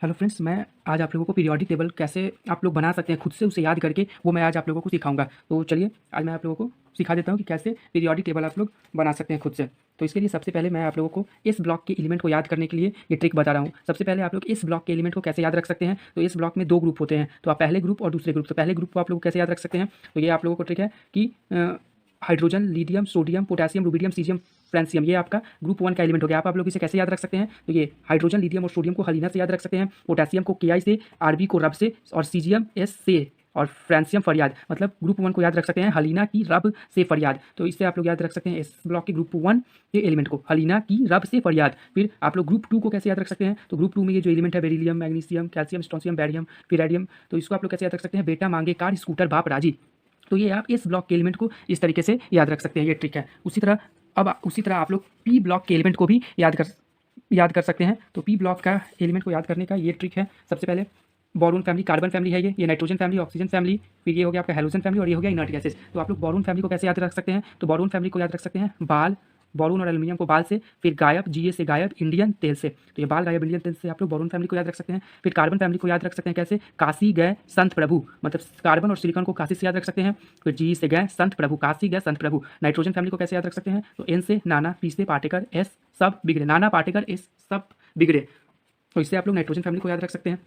Hello friends, मैं आज आप लोगों को पीरियोडिक टेबल कैसे आप लोग बना सकते हैं खुद से उसे याद करके, वो मैं आज आप लोगों को सिखाऊंगा। तो चलिए आज मैं आप लोगों को सिखा देता हूँ कि कैसे पीरियोडिक टेबल आप लोग बना सकते हैं खुद से। तो इसके लिए सबसे पहले मैं आप लोगों को इस ब्लॉक के एलिमेंट को याद करने के लिए ये ट्रिक बता रहा हूँ। सबसे पहले आप लोग इस ब्लॉक के एलिमेंट को कैसे याद रख सकते हैं। तो इस ब्लॉक में दो ग्रुप होते हैं, तो आप पहले ग्रुप और दूसरे ग्रुप। तो पहले ग्रुप को आप लोग कैसे याद रख सकते हैं, तो ये आप लोगों को ट्रिक है कि hydrogen, lithium, sodium, potassium, rubidium, caesium, francium, ये आपका ग्रुप वन का एलिमेंट हो गया। आप लोग इसे कैसे याद रख सकते हैं, तो ये हाइड्रोजन, लिथियम और सोडियम को हलीना से याद रख सकते हैं, पोटेशियम को केआई से, आरबी को रब से, और सीजियम एस से, और फ्रांसियम फरियाद। मतलब ग्रुप वन को याद रख सकते हैं हलीना की रब से फरियाद। तो इससे आप लोग याद रख सकते हैं इस ब्लॉक के ग्रुप वन के एलिमेंट को, हलीना की रब से फरियाद। फिर आप लोग ग्रुप टू को कैसे याद रख सकते हैं, तो ग्रुप टू में ये जो एलिमेंट है beryllium, magnesium, calcium, strontium, barium, पिरेडियम, तो इसको आप लोग कैसे याद रख सकते हैं, बेटा मांगे कार, स्कूटर बाप राजी। तो ये आप इस ब्लॉक के एलिमेंट को इस तरीके से याद रख सकते हैं, ये ट्रिक है। उसी तरह आप लोग पी ब्लॉक के एलिमेंट को भी याद कर सकते हैं। तो पी ब्लॉक का एलिमेंट को याद करने का ये ट्रिक है। सबसे पहले बोरोन फैमिली, कार्बन फैमिली है, ये नाइट्रोजन फैमिली, ऑक्सीजन फैमिली, फिर ये हो गया आपका हेलोजन फैमिली, और ये हो गया इनर्ट गैसेस। तो आप लोग बोरोन फैमिली को कैसे याद रख सकते हैं, तो बोरोन फैमिली को याद रख सकते हैं बाल, बोरोन और एल्यूमिनियम को बाल से, फिर गायब, जीए से गायब, इंडियन तेल से। तो ये बाल, गायब, इंडियन तेल से आप लोग बोरोन फैमिली को याद रख सकते हैं। फिर कार्बन फैमिली को याद रख सकते हैं कैसे, काशी गए संत प्रभु, मतलब कार्बन और सिलिकॉन को काशी से याद रख सकते हैं। फिर जी से गए संत प्रभु, काशी गए संत प्रभु। नाइट्रोजन फैमिली को कैसे याद रख सकते हैं, तो एन से नाना, पी से पाटेकर, एस सब बिगड़े, नाना पाटेकर एस सब बिगड़े। तो इससे आप लोग नाइट्रोजन फैमिली को याद रख सकते हैं।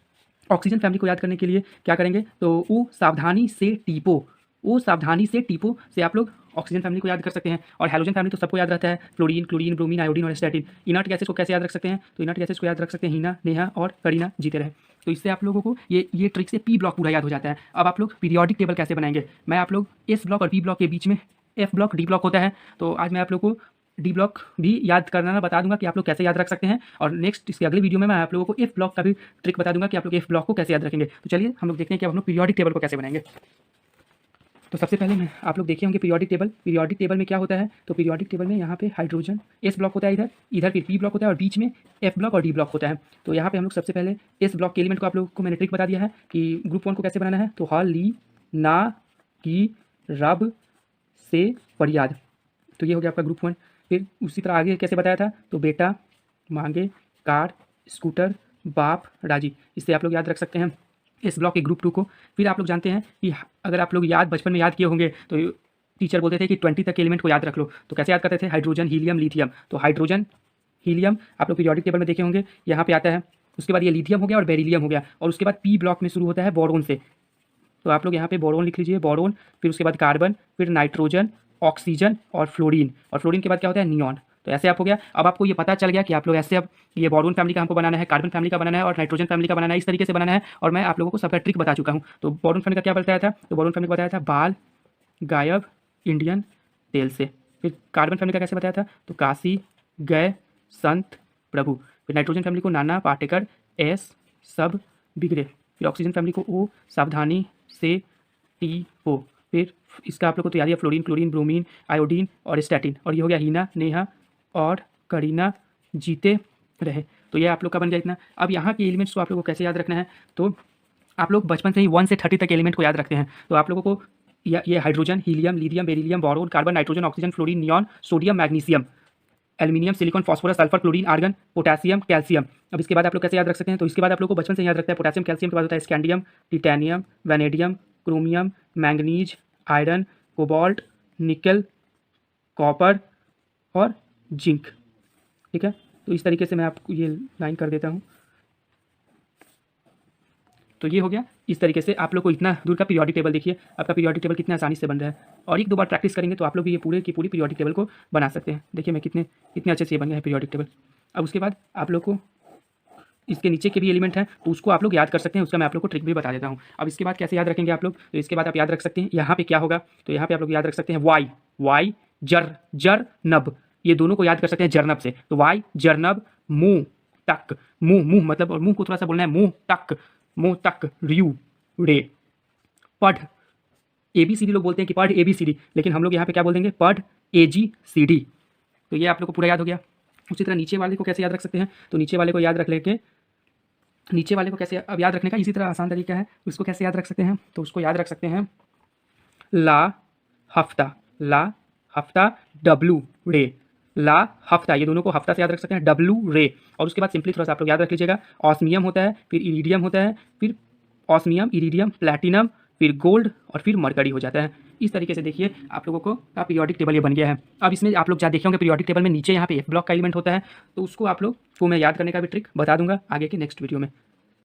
ऑक्सीजन फैमिली को याद करने के लिए क्या करेंगे, तो ओ सावधानी से टीपो, ओ सावधानी से टीपो से आप लोग ऑक्सीजन फैमिली को याद कर सकते हैं। और हेलोजन फैमिली तो सबको याद रहता है, फ्लोरीन, क्लोरीन, ब्रोमीन, आयोडीन और स्टैटिन। इनर्ट गैसेस को कैसे याद रख सकते हैं, तो इनर्ट गैसेस को याद रख सकते हैं हीना, नेहा और करीना, जीते रहे। तो इससे आप लोगों को ये ट्रिक से पी ब्लॉक पूरा याद हो जाता है। अब आप लोग पीरियोडिक टेबल कैसे बनाएंगे, मैं आप लोग एस ब्लॉक और पी ब्लॉक के बीच में एफ ब्लॉक, डी ब्लॉक होता है। तो आज मैं आप लोग को डी ब्लॉक भी याद करना बता दूंगा कि आप लोग कैसे याद रख सकते हैं। और नेक्स्ट इसके अगले वीडियो में मैं आप लोगों को एफ ब्लॉक का भी ट्रिक बता दूंगा कि आप लोग एफ ब्लॉक को कैसे याद रखेंगे। तो चलिए हम लोग देखते हैं कि हम लोग पीरियोडिक टेबल को कैसे बनाएंगे। तो सबसे पहले मैं आप लोग देखे होंगे पीरियोडिक टेबल में क्या होता है, तो पीरियोडिक टेबल में यहाँ पे हाइड्रोजन एस ब्लॉक होता है, इधर इधर फिर पी ब्लॉक होता है, और बीच में एफ ब्लॉक और डी ब्लॉक होता है। तो यहाँ पे हम लोग सबसे पहले एस ब्लॉक के एलिमेंट को आप लोग को मैंने ट्रिक बता दिया है कि ग्रुप वन को कैसे बनाना है, तो हली ना की रब से फरियाद। तो ये हो गया आपका ग्रुप वन। फिर उसी तरह आगे कैसे बताया था, तो बेटा मांगे कार, स्कूटर बाप राजी। इससे आप लोग याद रख सकते हैं इस ब्लॉक के ग्रुप टू को। फिर आप लोग जानते हैं कि अगर आप लोग बचपन में याद किए होंगे तो टीचर बोलते थे कि 20 तक एलिमेंट को याद रख लो। तो कैसे याद करते थे, हाइड्रोजन, हीलियम, लिथियम। तो हाइड्रोजन, हीलियम आप लोग पीरियोडिक टेबल में देखे होंगे, यहाँ पे आता है। उसके बाद ये लिथियम हो गया और बेरिलियम हो गया, और उसके बाद पी ब्लॉक में शुरू होता है बोरोन से। तो आप लोग यहाँ पे बोरोन लिख लीजिए, बोरोन, फिर उसके बाद कार्बन, फिर नाइट्रोजन, ऑक्सीजन और फ्लोरीन, और फ्लोरीन के बाद क्या होता है, नियॉन। तो ऐसे आप हो गया। अब आपको ये पता चल गया कि आप लोग ऐसे अब ये बोरोन फैमिली का हमको बनाना है, कार्बन फैमिली का बनाना है, और नाइट्रोजन फैमिली का बनाना है, इस तरीके से बनाना है। और मैं आप लोगों को सबका ट्रिक बता चुका हूँ। तो बोरोन फैमिली का क्या बताया था, तो बोरोन फैमिली का बताया था बाल, गायब, इंडियन तेल से। फिर कार्बन फैमिली का कैसे बताया था, तो काशी गए संत प्रभु। फिर नाइट्रोजन फैमिली को नाना पाटेकर, एस सब बिगड़े। फिर ऑक्सीजन फैमिली को ओ सावधानी से, टी हो। फिर इसका आप लोग को तो याद है, फ्लोरीन, क्लोरीन, ब्रोमीन, आयोडीन और स्टैटिन। और ये हो गया हीना, नेहा और करीना, जीते रहे। तो ये आप लोग का बन गया इतना। अब यहाँ के एलिमेंट्स को आप लोगों को कैसे याद रखना है, तो आप लोग बचपन से ही 1 से 30 तक एलिमेंट को याद रखते हैं। तो आप लोगों को ये hydrogen, helium, lithium, beryllium, boron, carbon, nitrogen, oxygen, fluorine, neon, sodium, magnesium, aluminium, silicon, phosphorus, sulphur, chlorine, argon, potassium, calcium. अब इसके बाद आप लोग कैसे याद रख सकते हैं, तो इसके बाद आप लोग को बचपन से याद रखता है पोटेशियम, कैल्शियम के बाद होता है scandium, titanium, vanadium, chromium, manganese, iron, cobalt, निकल, कॉपर और जिंक। ठीक है, तो इस तरीके से मैं आपको ये लाइन कर देता हूँ। तो ये हो गया। इस तरीके से आप लोग को इतना दूर का पीरियोडिक टेबल देखिए, आपका पीरियोडिक टेबल कितना आसानी से बन रहा है। और एक दो बार प्रैक्टिस करेंगे तो आप लोग भी ये पूरे की पूरी पीरियोडिक टेबल को बना सकते हैं। देखिए मैं कितने अच्छे से ये बन गया है पीरियोडिक टेबल। अब उसके बाद आप लोग को इसके नीचे के भी एलिमेंट हैं, तो उसको आप लोग याद कर सकते हैं। उसका मैं आप लोग को ट्रिक भी बता देता हूँ। अब इसके बाद कैसे याद रखेंगे आप लोग, तो इसके बाद आप याद रख सकते हैं यहाँ पे क्या होगा, तो यहाँ पे आप लोग याद रख सकते हैं वाई जर नब, ये दोनों को याद कर सकते हैं जरनब से। तो वाई जरनब, मुंह तक, मुंह मतलब, और मुंह को थोड़ा सा बोलना है, मुंह तक रियू रे, पढ़ ABCD। लोग बोलते हैं कि पढ़ ABCD, लेकिन हम लोग यहाँ पे क्या बोल देंगे, पढ़ AGCD। तो ये आप लोग को पूरा याद हो गया। उसी तरह नीचे वाले को कैसे याद रख सकते हैं, तो नीचे वाले को याद रख लेके, नीचे वाले को कैसे अब याद रखने का इसी तरह आसान तरीका है। उसको कैसे याद रख सकते हैं, तो उसको याद रख सकते हैं ला हफ्ता, ला हफ्ता, डब्लू रे, ला, हफ्ता, ये दोनों को हफ्ता से याद रख सकते हैं। डब्लू, रे। और उसके बाद सिंपली थोड़ा सा आप लोग याद रख लीजिएगा, ऑस्मियम होता है, फिर इरिडियम होता है, फिर ऑस्मियम, इरिडियम, प्लैटिनम, फिर गोल्ड और फिर मरकरी हो जाता है। इस तरीके से देखिए आप लोगों को का पीरियोडिक टेबल ये बन गया है। अब इसमें आप लोग जहाँ देखे होंगे पीरियोडिक टेबल में नीचे यहाँ पे एफ ब्लॉक का एलिमेंट होता है, तो उसको आप लोग को मैं याद करने का भी ट्रिक बता दूंगा आगे के नेक्स्ट वीडियो में।